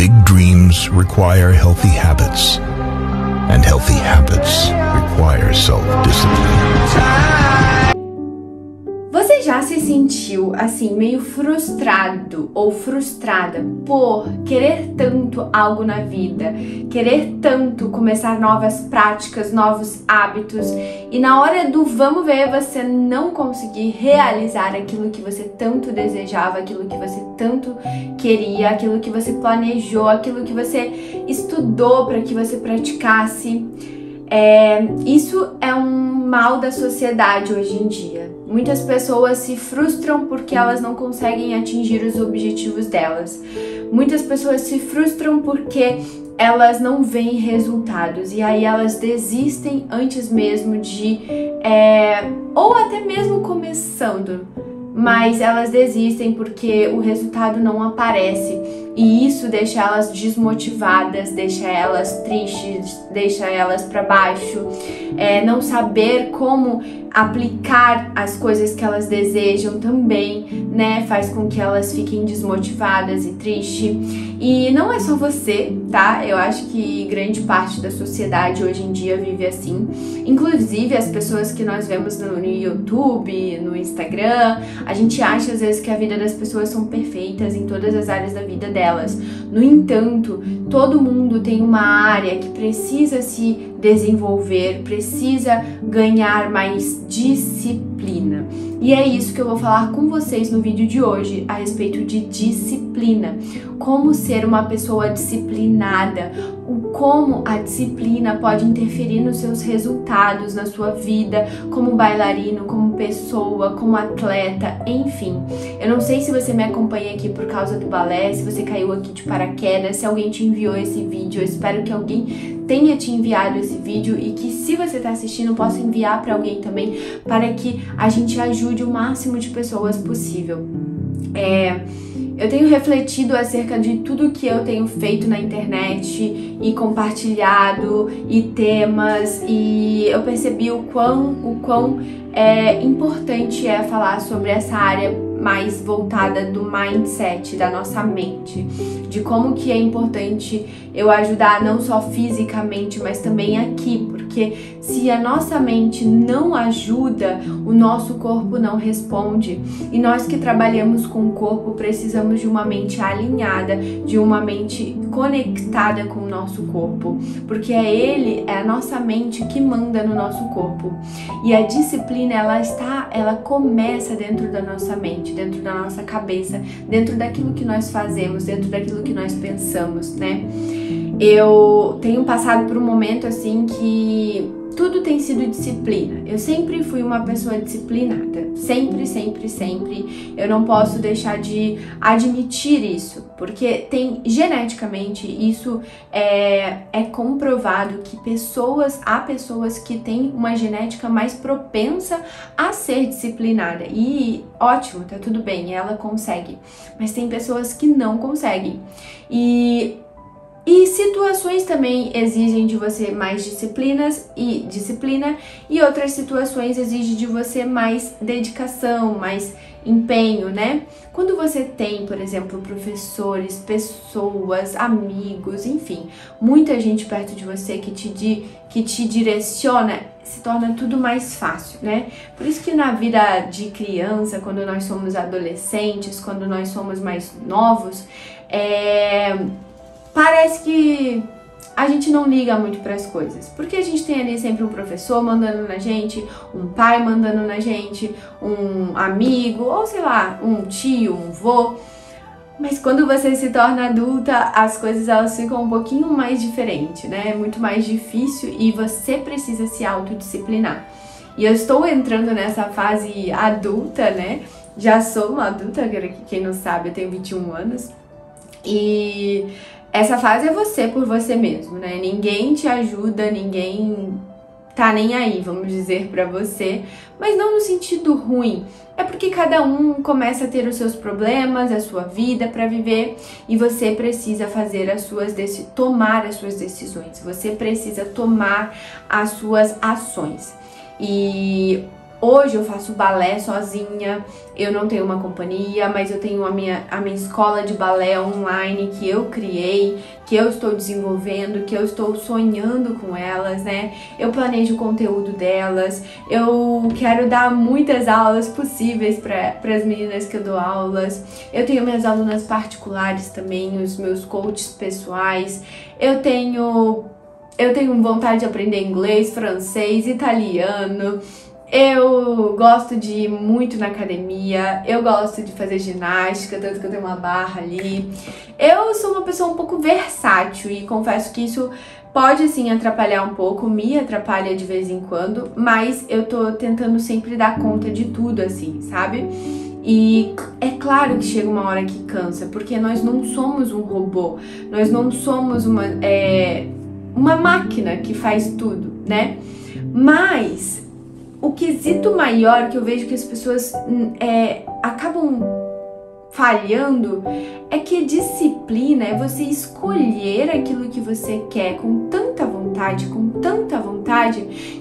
Big dreams require healthy habits, and healthy habits require self-discipline. Você já se sentiu assim meio frustrado ou frustrada por querer tanto algo na vida, querer tanto começar novas práticas, novos hábitos e na hora do vamos ver você não conseguir realizar aquilo que você tanto desejava, aquilo que você tanto queria, aquilo que você planejou, aquilo que você estudou para que você praticasse? Isso é um mal da sociedade hoje em dia. Muitas pessoas se frustram porque elas não conseguem atingir os objetivos delas. Muitas pessoas se frustram porque elas não veem resultados e aí elas desistem antes mesmo de, ou até mesmo começando, mas elas desistem porque o resultado não aparece e isso deixa elas desmotivadas, deixa elas tristes, deixa elas para baixo, não saber como aplicar as coisas que elas desejam também, né, faz com que elas fiquem desmotivadas e tristes. E não é só você, tá? Eu acho que grande parte da sociedade hoje em dia vive assim. Inclusive as pessoas que nós vemos no YouTube, no Instagram, a gente acha às vezes que a vida das pessoas são perfeitas em todas as áreas da vida delas. No entanto, todo mundo tem uma área que precisa se desenvolver, precisa ganhar mais disciplina. E é isso que eu vou falar com vocês no vídeo de hoje, a respeito de disciplina. Como ser uma pessoa disciplinada, como a disciplina pode interferir nos seus resultados, na sua vida, como bailarino, como pessoa, como atleta, enfim. Eu não sei se você me acompanha aqui por causa do balé, se você caiu aqui de paraquedas, se alguém te enviou esse vídeo, eu espero que alguém tenha te enviado esse vídeo e que se você está assistindo, possa enviar para alguém também, para que a gente ajude o máximo de pessoas possível. Eu tenho refletido acerca de tudo que eu tenho feito na internet e compartilhado e temas, e eu percebi o quão importante é falar sobre essa área mais voltada do mindset, da nossa mente, de como que é importante eu ajudar não só fisicamente, mas também aqui, porque se a nossa mente não ajuda, o nosso corpo não responde, e nós que trabalhamos com o corpo precisamos de uma mente alinhada, de uma mente conectada com o nosso corpo, porque é a nossa mente que manda no nosso corpo, e a disciplina ela começa dentro da nossa mente, dentro da nossa cabeça, dentro daquilo que nós fazemos, dentro daquilo que nós pensamos, né? Eu tenho passado por um momento assim que tudo tem sido disciplina. Eu sempre fui uma pessoa disciplinada. Sempre, sempre, sempre. Eu não posso deixar de admitir isso, porque geneticamente isso é comprovado que há pessoas que têm uma genética mais propensa a ser disciplinada. E ótimo, tá tudo bem, ela consegue. Mas tem pessoas que não conseguem. E situações também exigem de você mais disciplina e outras situações exigem de você mais dedicação, mais empenho, né? Quando você tem, por exemplo, professores, pessoas, amigos, enfim, muita gente perto de você que te direciona, se torna tudo mais fácil, né? Por isso que na vida de criança, quando nós somos adolescentes, quando nós somos mais novos, parece que a gente não liga muito para as coisas, porque a gente tem ali sempre um professor mandando na gente, um pai mandando na gente, um amigo, ou sei lá, um tio, um vô. Mas quando você se torna adulta, as coisas elas ficam um pouquinho mais diferentes, né? É muito mais difícil e você precisa se autodisciplinar. E eu estou entrando nessa fase adulta, né? Já sou uma adulta, quem não sabe, eu tenho 21 anos. E essa fase é você por você mesmo, né? Ninguém te ajuda, ninguém tá nem aí, vamos dizer, pra você, mas não no sentido ruim. É porque cada um começa a ter os seus problemas, a sua vida pra viver, e você precisa tomar as suas decisões. Você precisa tomar as suas ações. E Hoje eu faço balé sozinha, eu não tenho uma companhia, mas eu tenho a minha escola de balé online que eu criei, que eu estou desenvolvendo, que eu estou sonhando com elas, né? Eu planejo o conteúdo delas, eu quero dar muitas aulas possíveis para as meninas que eu dou aulas, eu tenho minhas alunas particulares também, os meus coaches pessoais, eu tenho vontade de aprender inglês, francês, italiano. Eu gosto de ir muito na academia, eu gosto de fazer ginástica, tanto que eu tenho uma barra ali. Eu sou uma pessoa um pouco versátil e confesso que isso pode sim atrapalhar um pouco, me atrapalha de vez em quando, mas eu tô tentando sempre dar conta de tudo assim, sabe? E é claro que chega uma hora que cansa, porque nós não somos um robô, nós não somos uma máquina que faz tudo, né? Mas o quesito maior que eu vejo que as pessoas acabam falhando é que disciplina é você escolher aquilo que você quer com tanta vontade,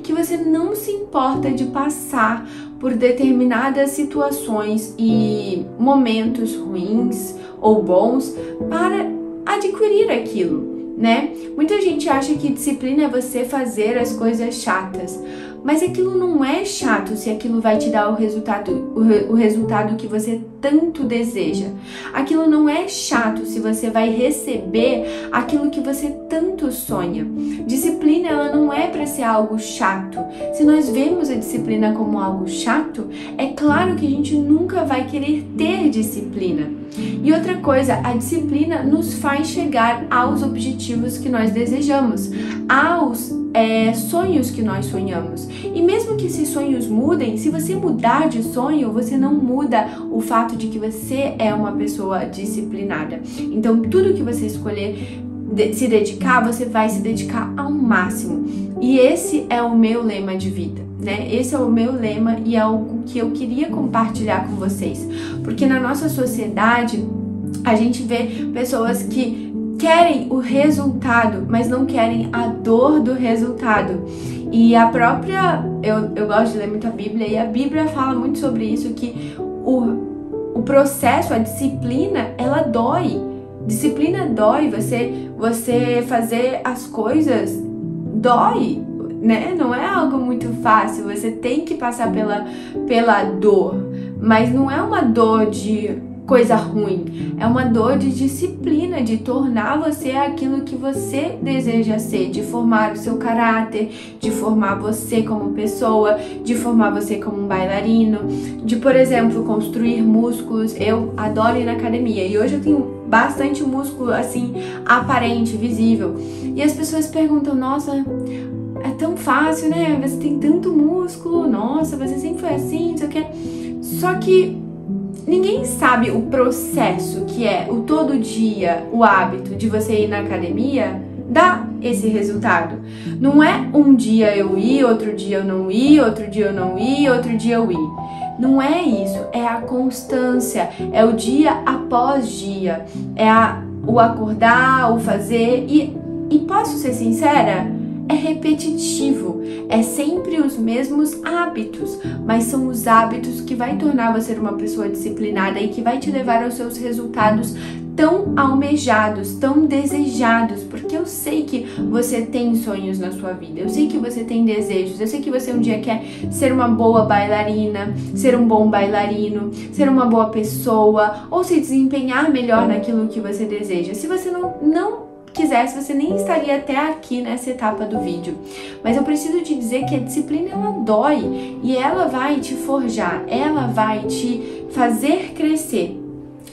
que você não se importa de passar por determinadas situações e momentos ruins ou bons para adquirir aquilo, né? Muita gente acha que disciplina é você fazer as coisas chatas, mas aquilo não é chato se aquilo vai te dar o resultado que você tanto deseja. Aquilo não é chato se você vai receber aquilo que você tanto sonha. Disciplina, ela não é para ser algo chato. Se nós vemos a disciplina como algo chato, é claro que a gente nunca vai querer ter disciplina. E outra coisa, a disciplina nos faz chegar aos objetivos que nós desejamos, aos sonhos que nós sonhamos. E mesmo que esses sonhos mudem, se você mudar de sonho, você não muda o fato de que você é uma pessoa disciplinada. Então, tudo que você escolher se dedicar, você vai se dedicar ao máximo. E esse é o meu lema de vida, né? Esse é o meu lema e é algo que eu queria compartilhar com vocês. Porque na nossa sociedade, a gente vê pessoas que querem o resultado, mas não querem a dor do resultado. E a própria... Eu gosto de ler muito a Bíblia, e a Bíblia fala muito sobre isso, que o processo, a disciplina, ela dói. Disciplina dói, você fazer as coisas dói, né? Não é algo muito fácil, você tem que passar pela dor, mas não é uma dor de coisa ruim, é uma dor de disciplina, de tornar você aquilo que você deseja ser, de formar o seu caráter, de formar você como pessoa, de formar você como um bailarino, de, por exemplo, construir músculos. Eu adoro ir na academia e hoje eu tenho bastante músculo assim, aparente, visível, e as pessoas perguntam: nossa, é tão fácil, né? Você tem tanto músculo, nossa, você sempre foi assim, não sei o que. Só que ninguém sabe o processo que é o todo dia, o hábito de você ir na academia dá esse resultado. Não é um dia eu ir, outro dia eu não ir, outro dia eu não ir, outro dia eu ir. Não é isso, é a constância, é o dia após dia, é o acordar, o fazer e posso ser sincera? É repetitivo, é sempre os mesmos hábitos, mas são os hábitos que vai tornar você uma pessoa disciplinada e que vai te levar aos seus resultados tão almejados, tão desejados, porque eu sei que você tem sonhos na sua vida, eu sei que você tem desejos, eu sei que você um dia quer ser uma boa bailarina, ser um bom bailarino, ser uma boa pessoa, ou se desempenhar melhor naquilo que você deseja. Se você não quisesse, você nem estaria até aqui nessa etapa do vídeo. Mas eu preciso te dizer que a disciplina, ela dói e ela vai te forjar, ela vai te fazer crescer.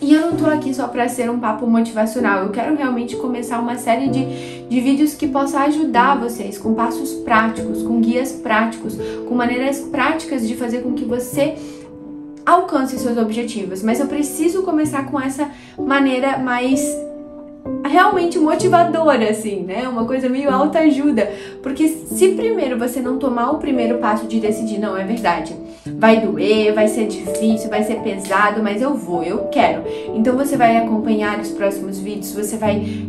E eu não tô aqui só para ser um papo motivacional, eu quero realmente começar uma série de vídeos que possa ajudar vocês, com passos práticos, com guias práticos, com maneiras práticas de fazer com que você alcance seus objetivos. Mas eu preciso começar com essa maneira mais realmente motivadora, assim, né? Uma coisa meio autoajuda. Porque se primeiro você não tomar o primeiro passo de decidir, não, é verdade, vai doer, vai ser difícil, vai ser pesado, mas eu vou, eu quero. Então você vai acompanhar os próximos vídeos, você vai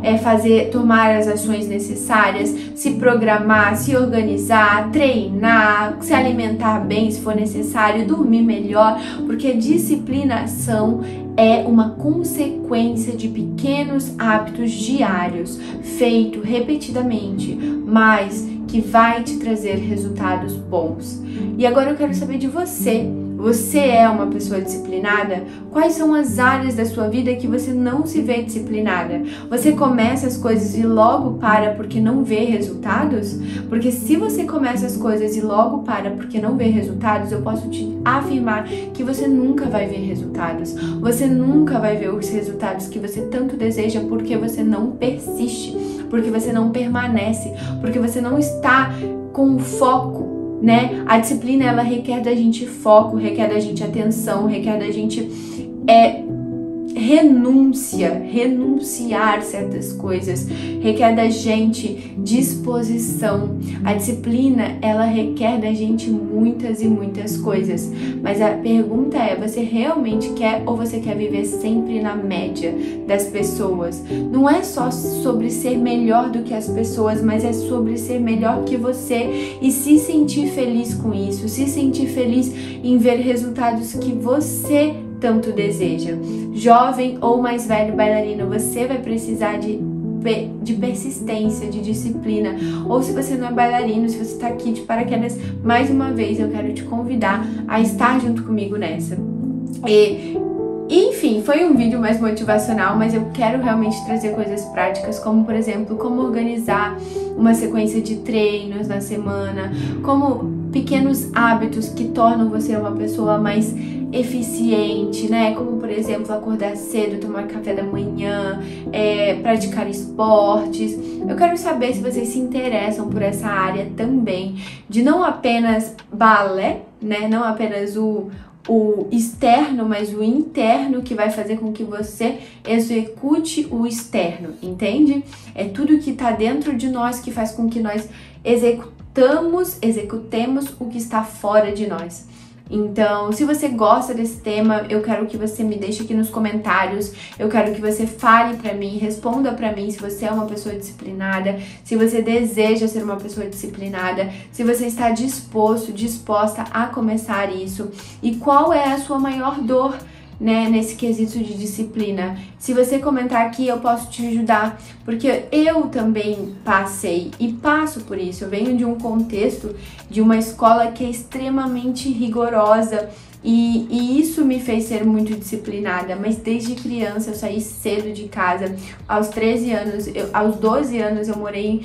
tomar as ações necessárias, se programar, se organizar, treinar, se alimentar bem se for necessário, dormir melhor, porque disciplinação é uma consequência de pequenos hábitos diários, feito repetidamente, mas que vai te trazer resultados bons. E agora eu quero saber de você. Você é uma pessoa disciplinada? Quais são as áreas da sua vida que você não se vê disciplinada? Você começa as coisas e logo para porque não vê resultados? Porque se você começa as coisas e logo para porque não vê resultados, eu posso te afirmar que você nunca vai ver resultados. Você nunca vai ver os resultados que você tanto deseja porque você não persiste, porque você não permanece, porque você não está com foco, né? A disciplina, ela requer da gente foco, requer da gente atenção, requer da gente renunciar certas coisas, requer da gente disposição. A disciplina, ela requer da gente muitas e muitas coisas, mas a pergunta é, você realmente quer ou você quer viver sempre na média das pessoas? Não é só sobre ser melhor do que as pessoas, mas é sobre ser melhor que você e se sentir feliz com isso, se sentir feliz em ver resultados que você tanto deseja. Jovem ou mais velho bailarino, você vai precisar de persistência, de disciplina. Ou se você não é bailarino, se você está aqui de paraquedas, mais uma vez eu quero te convidar a estar junto comigo nessa. Enfim, foi um vídeo mais motivacional, mas eu quero realmente trazer coisas práticas, como por exemplo, como organizar uma sequência de treinos na semana, como pequenos hábitos que tornam você uma pessoa mais eficiente, né? Como por exemplo, acordar cedo, tomar café da manhã, praticar esportes. Eu quero saber se vocês se interessam por essa área também, de não apenas balé, né? Não apenas o externo, mas o interno, que vai fazer com que você execute o externo, entende? É tudo que tá dentro de nós que faz com que nós executemos o que está fora de nós. Então, se você gosta desse tema, eu quero que você me deixe aqui nos comentários, eu quero que você fale pra mim, responda pra mim se você é uma pessoa disciplinada, se você deseja ser uma pessoa disciplinada, se você está disposta a começar isso e qual é a sua maior dor, né, nesse quesito de disciplina. Se você comentar aqui, eu posso te ajudar, porque eu também passei e passo por isso. Eu venho de um contexto de uma escola que é extremamente rigorosa e isso me fez ser muito disciplinada, mas desde criança eu saí cedo de casa. Aos 13 anos, aos 12 anos eu morei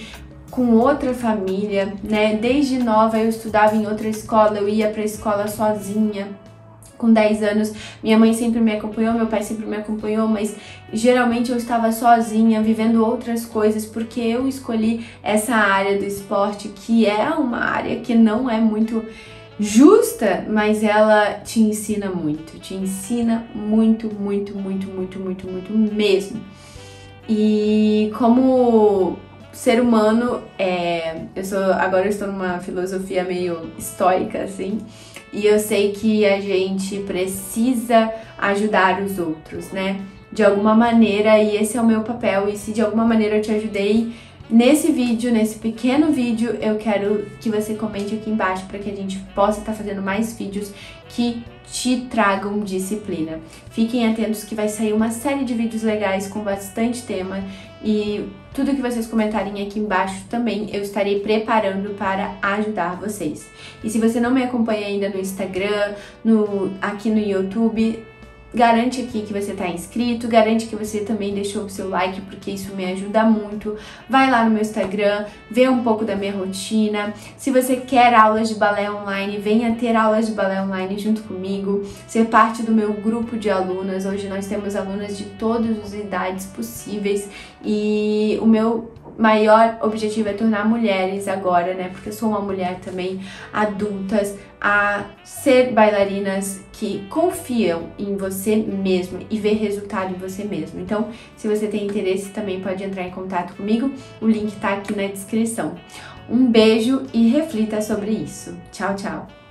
com outra família, né? Desde nova eu estudava em outra escola, eu ia pra escola sozinha. Com 10 anos, minha mãe sempre me acompanhou, meu pai sempre me acompanhou, mas geralmente eu estava sozinha, vivendo outras coisas, porque eu escolhi essa área do esporte, que é uma área que não é muito justa, mas ela te ensina muito mesmo. E como ser humano, agora eu estou numa filosofia meio estoica, assim, e eu sei que a gente precisa ajudar os outros, né? De alguma maneira, e esse é o meu papel, e se de alguma maneira eu te ajudei nesse vídeo, nesse pequeno vídeo, eu quero que você comente aqui embaixo para que a gente possa estar fazendo mais vídeos que te tragam disciplina. Fiquem atentos que vai sair uma série de vídeos legais com bastante tema e tudo que vocês comentarem aqui embaixo também eu estarei preparando para ajudar vocês. E se você não me acompanha ainda no Instagram, aqui no YouTube, garante aqui que você está inscrito, garante que você também deixou o seu like, porque isso me ajuda muito. Vai lá no meu Instagram, vê um pouco da minha rotina. Se você quer aulas de balé online, venha ter aulas de balé online junto comigo, ser parte do meu grupo de alunas. Hoje nós temos alunas de todas as idades possíveis e o meu maior objetivo é tornar mulheres agora, né, porque eu sou uma mulher também, adultas, a ser bailarinas que confiam em você mesmo e ver resultado em você mesmo. Então, se você tem interesse, também pode entrar em contato comigo, o link tá aqui na descrição. Um beijo e reflita sobre isso. Tchau, tchau!